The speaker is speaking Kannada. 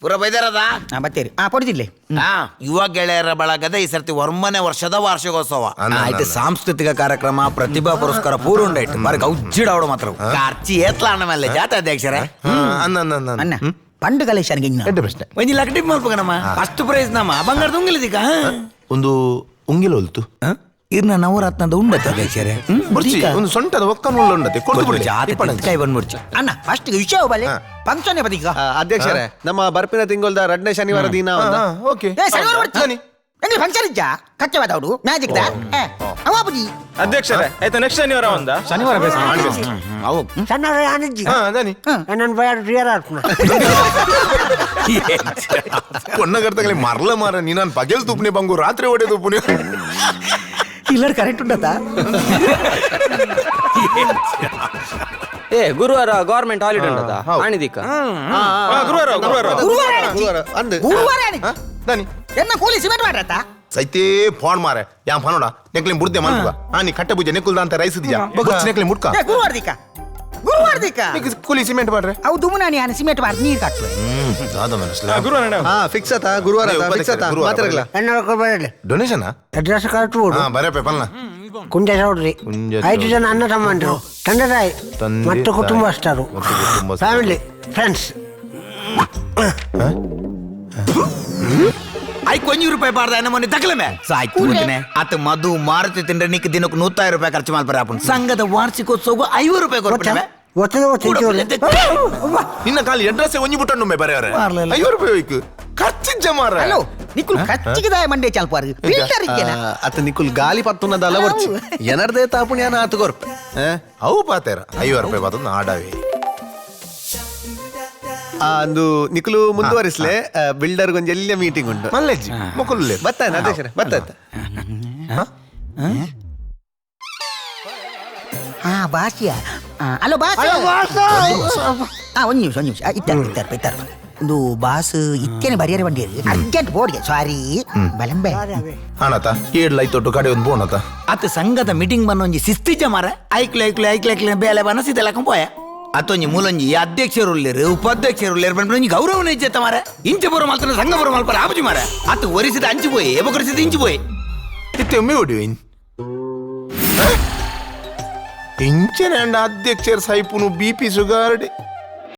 ಪೂರ ಬೈದಾರದ ಬತ್ತೇರಿ ಪೊಡಿದಿಲ್ಲ ಯುವ ಗೆಳೆಯರ ಬಳಗದ ಈ ಸರ್ತಿ ಒಮ್ಮನೆ ವರ್ಷದ ವಾರ್ಷಿಕೋತ್ಸವ ಆಯ್ತು. ಸಾಂಸ್ಕೃತಿಕ ಕಾರ್ಯಕ್ರಮ, ಪ್ರತಿಭಾ ಪುರಸ್ಕಾರ ಪೂರ ಉಂಡಾಯ್ತು. ಬಾರಿ ಗೌಜಿಡಾವಡು ಮಾತ್ರ ಖರ್ಚಿ ಏತ್ಲ ಅಣ್ಣ ಮೇಲೆ ಜಾತ ಅಧ್ಯಕ್ಷರೇ ಅಣ್ಣ ಪಂಡು ಕಲೆಕ್ಷನ್ಗೆ ಪ್ರಶ್ನೆ ಒಂಜಿ ಲಕಟಿ ಮಲ್ಪಗನಮ್ಮ ಫಸ್ಟ್ ಪ್ರೈಸ್ ನಮ್ಮ ಬಂಗಾರದ ಉಂಗಿಲಿದೀಗ ಒಂದು ಉಂಗಿಲ ಹೊಲ್ತು ಇರ್ನ ನವರತ್ನದ ಉಂಡತ್ತ ಅಧ್ಯಕ್ಷರೇ ಒಂದು ಸೊಂಟದ ಒಕ್ಕನುಳ್ಳ ಉಂಡತೆ ಕೊಟ್ಟು ಕೈ ಬಂದ್ಬಿಡ್ಚು ಅಣ್ಣ ಫಸ್ಟ್ ವಿಷಯ ಬಲೆ ಫಂಕ್ಷನ್ ಬದೀಗ ಅಧ್ಯಕ್ಷರೇ ನಮ್ಮ ಬರ್ಪಿನ ತಿಂಗಳದ 2ನೇ ಶನಿವಾರ ದಿನ ಓಕೆ ಎಂಗ್ಲಿ ಫಂಕ್ಷನ್ ಇಜ್ಜ ಕಚ್ಚವಾದವಡು ಮ್ಯಾಜಿಕ್ ದ ಅವಾಬುಜಿ ಅಧ್ಯಕ್ಷರೇ ಆಯ್ತು ನೆಕ್ಸ್ಟ್ ಶನಿವಾರ ಒಂದ ಶನಿವಾರ ಬೇಸ ಅವು ಸಣ್ಣ ಆನಿಜ್ಜಿ ದಾನಿ ನನ್ನ ಬಯ ರಿಯರ್ ಆರ್ಪಣ ಕೊನ್ನಗರ್ತಗಲಿ ಮರ್ಲ ಮಾರ ನೀ ನಾನು ಪಗೆಲ್ ತುಪ್ನೆ ಬಂಗು ರಾತ್ರಿ ಹೊಡೆ ತುಪ್ಪನೆ ಇಲ್ಲರ್ ಕರೆಕ್ಟ್ ಉಂಟತ ಏ ಗುರುವಾರ ಗವರ್ಮೆಂಟ್ ಹಾಲಿಡೇ ಉಂಟದ ಆಣಿದಿಕ್ಕ ಗುರುವಾರ ದಾನಿ ಎನ್ನ ಕೂಲಿ ಸಿಮೆಂಟ್ ಮಾಡ್ರತ ಸೈತೇ ಫೋನ್ ಮಾರೆ ಯಾ ಫೋನೋಡ ನೆಕ್ಲೆ ಮುರ್ದೆ ಮನ್ಕ ನೀ ಕಟ್ಟೆ ಬುಜೆ ನೆಕ್ಕುಲ್ದ ಅಂತ ರೈಸ್ ದಿಯಾ ಬಗಚ್ ನೆಕ್ಲೆ ಮುಡ್ಕ ಗುರುವಾರದಿಕ್ಕ ಕೂಲಿ ಸಿಮೆಂಟ್ ಮಾಡ್ರೆ ಅವು ದುಮುನಾನಿ ಆನೆ ಸಿಮೆಂಟ್ ಮಾಡಿ ನೀರು ಕಟ್ಟುವೆ ದಾದ ಮನಸ್ಲ ಗುರುವಾರ ಫಿಕ್ಸ್ ಆತ ಗುರುವಾರ ಫಿಕ್ಸ್ ಆತ ಮಾತ್ರಗಲ ಎನ್ನ ಕೊಡ್ಬೇಡ ಡೊನೇಷನ್ ಅಡ್ರೆಸ್ ಕರೆಕ್ಟ್ ಓಡು ಬರೇ ಪೇಪಲ್ನ ಕುಂಜ ನೋಡ್ರಿ 5 ಜನ ಅಣ್ಣ ತಮ್ಮಂದ್ರು ತಂದೆ ತಾಯಿ ಮತ್ತು ಕುಟುಂಬಸ್ಥರು ಫ್ಯಾಮಿಲಿ ಫ್ರೆಂಡ್ಸ್ ₹500 ಬಾರ್ದ ಎನ್ನ ಮೊನ್ನೆ ತಗಲಮೆ ಸಾಯ್ತು ಮುಂದಿನ ಅತ್ತ ಮಧು ಮಾರುತಿ ತಿಂದ್ರೆ ನಿಕ್ ದಿನಕ್ಕೆ ₹100 ಖರ್ಚು ಮಾಡ್ತಾರೆ ಅಪ್ಪನ್ ಸಂಘದ ವಾರ್ಷಿಕೋತ್ಸವ ₹50 ಕೊಡ್ಬಿಟ್ಟೆ ನಿನ್ನ ಕಾಲಿ ಅಡ್ರೆಸ್ ಒಂಜಿ ಬುಟ್ಟಣ್ಣೊಮ್ಮೆ ಬರೆಯವ್ರೆ ₹50 ಹೋಯ್ಕು ಖರ್ಚಿಜ್ಜ ಮಾರ ಹಲೋ ನಿಕ್ಕುಲ್ ಖರ್ಚಿಗಿದಾಯ ಮಂಡೆ ಚಲ್ಪಾರು ಫಿಲ್ಟರ್ ಇದ್ದೇನ ಅತ್ತ ನಿಕ್ಕುಲ್ ಗಾಲಿ ಪತ್ತುನದಲ್ಲ ಬರ್ಚಿ ಎನರ್ದೇ ತಾಪುಣ್ಯಾನ ಆತು ಕೊರ್ಪೆ ಅವು ಪಾತೇರ ₹50 ಬಾತ ಆಡಾವೆ ಅಂದು ನಿಖಲು ಮುಂದುವರಿಸ್ಲೆ ಬಿಲ್ಡರ್ ಗೊಂದು ಎಲ್ಲ ಮೀಟಿಂಗ್ ಉಂಟು ಮಲ್ಲೆಜ್ಜಿ ಮುಕುಲ್ಲೆ ಬತ್ತಾನ ಅಧ್ಯಕ್ಷರೇ ಬತ್ತಾಯ್ತ ಭಾಷೆಯ ಹಲೋ ಬಾಸ್ ಒಂದು ನಿಮಿಷ ಇತ್ತರ ಒಂದು ಬಾಸ್ ಇತ್ತೇನೆ ಬರಿಯರೆ ಬಂಡಿ ಅರ್ಜೆಂಟ್ ಬೋರ್ಡ್ಗೆ ಸಾರಿ ಬಲಂಬೆ ಆನತ ಏಡ್ ಲೈಟ್ ತೊಟ್ಟು ಕಡೆ ಒಂದು ಬೋನತ ಅತ್ತ ಸಂಘದ ಮೀಟಿಂಗ್ ಬನ್ನ ಒಂಜಿ ಸಿಸ್ತಿಜ ಮಾರ ಐಕ್ಲೆ ಬೇಲೆ ಬನ್ನ ಸಿದೆಲ್ಲ ಪೋಯ ಅತ್ತೊಂಜಿ ಮೂಲೊಂಜಿ ಅಧ್ಯಕ್ಷರು ಉಪಾಧ್ಯಕ್ಷರು ಬಂದ್ರೆ ಗೌರವನ ಇಜ್ಜೆತ್ತ ಮಾರ ಇಂಚ ಬರೋ ಮಲ್ತಾನೆ ಸಂಘ ಬರೋ ಮಲ್ಪಾರ ಆಬುಜಿ ಮಾರ ಅತ್ತ ಒರಿಸಿದ ಅಂಚಿಪೋಯಿ ಎಬಕರಿಸಿದ ಇಂಚಿಪೋಯಿ ಇತ್ತೆ ಒಮ್ಮೆ ಹೊಡಿವೆ ಇಂಚನೆ ಅಧ್ಯಕ್ಷರ ಸೈಪುನು BP ಸುಗಾರ್ಡೆ